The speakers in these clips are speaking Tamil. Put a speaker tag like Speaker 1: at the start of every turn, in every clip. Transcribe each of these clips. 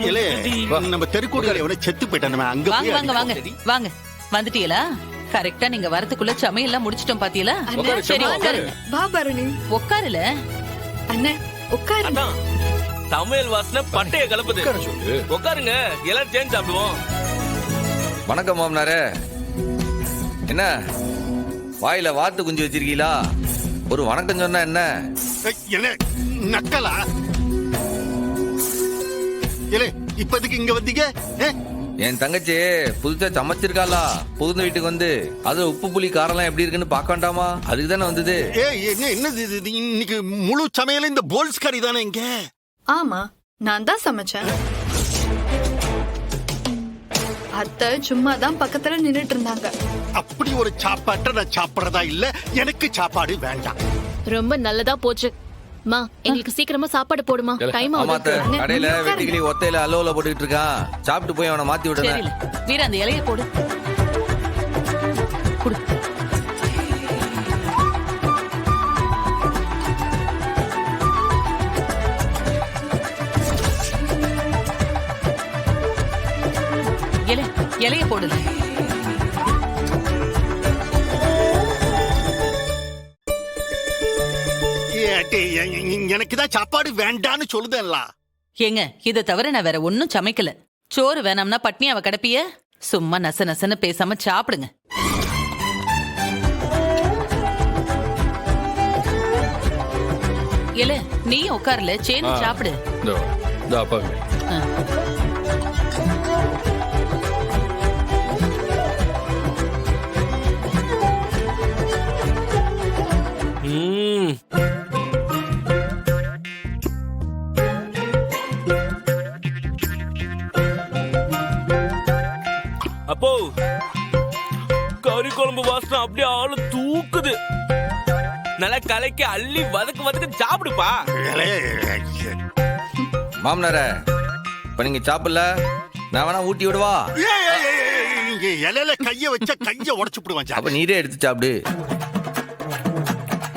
Speaker 1: இலே, நம்ம தெருக்கூடையில எவனோ செத்து போயிட்டான் அங்க
Speaker 2: வாங்க
Speaker 1: போய்
Speaker 2: வாங்க வாங்க வாங்க வந்துட்டீங்களா? கரெக்டா நீங்க வரதுக்குள்ள சமையல்லாம் முடிச்சிட்டோம் பாத்தீங்களா? சரி உட்காருங்க.
Speaker 3: வா பரணி.
Speaker 2: உட்காருல.
Speaker 3: அண்ணே உட்காரு.
Speaker 4: அதான் சமையல் வாசனை பட்டைய கலப்புது. உட்காருங்க, எல்லாரும் சேர்ந்து சாப்பிடுவோம்.
Speaker 5: வணக்கம் மாமனாரே. என்ன வாயில வாத்து குஞ்சு வச்சிருக்கீங்களா? ஒரு வணக்கம் சொன்னா என்ன?
Speaker 1: இலே, நக்கலா இலே, இப்போதைக்கு இங்க வந்தீங்க?
Speaker 5: என் தங்கச்சி புதுசா சமைச்சிருக்காளா புகுந்த வீட்டுக்கு வந்து, அது உப்பு புளி காரெல்லாம் எப்படி இருக்குன்னு பார்க்க வேண்டாமா? அதுக்கு தானே வந்தது.
Speaker 1: என்னது இது? இன்னைக்கு முழு சமையல இந்த போல்ஸ் கறி தானே இங்க?
Speaker 3: ஆமா, நான் தான் சமைச்சேன். அத்தை சும்மா தான் பக்கத்துல நின்னுட்டு இருந்தாங்க.
Speaker 1: அப்படி ஒரு சாப்பாட்டை நான் சாப்பிடறதா இல்ல. எனக்கு சாப்பாடு வேண்டாம்.
Speaker 6: ரொம்ப நல்லதா போச்சு. மா, எங்களுக்கு சீக்கிரமா சாப்பாடு போடுமா, டைம்
Speaker 5: ஆமாத்த,
Speaker 6: ஆகுது.
Speaker 5: கடையில வெட்டிக்கிளி ஒத்தையில அலோல போட்டுக்கிட்டு இருக்கான். சாப்பிட்டு போய் அவனை மாத்தி விடுறேன்.
Speaker 2: சரியில்ல. வீர அந்த இலைய போடு. குடு. இலைய போடுல.
Speaker 1: எனக்கு தான் சாப்பாடு வேண்டான்னு சொல்லுதல்ல.
Speaker 2: ஏங்க, இத தவிர நான் வேற ஒன்னும் சமைக்கல. சோறு வேணாம்னா பட்னியாவ கிடப்பிய? சும்மா நச நசன்னு பேசாம சாப்பிடுங்க. இல்ல நீ உட்கார்ல, சேனு சாப்பிடு.
Speaker 4: அப்போ கறி குழம்பு வாசனை அப்படியே ஆளு தூக்குது. நல்லா கலைக்கு அள்ளி வதக்கு வதக்கு சாப்பிடுப்பா.
Speaker 5: மாமனாரே, இப்ப நீங்க சாப்பிடல, நான் வேணா ஊட்டி விடுவா?
Speaker 1: இலையில கைய வச்சா கைய உடைச்சு விடுவான்.
Speaker 5: அப்ப நீரே எடுத்து சாப்பிடு.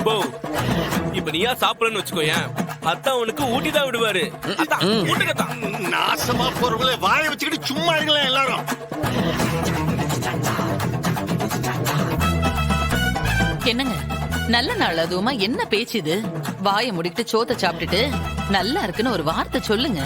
Speaker 4: போ, இப்ப நீயா சாப்பிடலன்னு வச்சுக்கோயேன், அத்தான் உனக்கு ஊட்டி தான் விடுவாரு. அதான் ஊட்டுக்கத்தான்.
Speaker 1: நாசமா போறவங்கள வாய வச்சுக்கிட்டு சும்மா இருக்கலாம் எல்லாரும்.
Speaker 2: என்னங்க நல்ல நாள் அதுவுமா என்ன பேச்சு இது? வாயை முடிக்கிட்டு சோத்த சாப்பிட்டுட்டு நல்லா இருக்குன்னு ஒரு வார்த்தை சொல்லுங்க.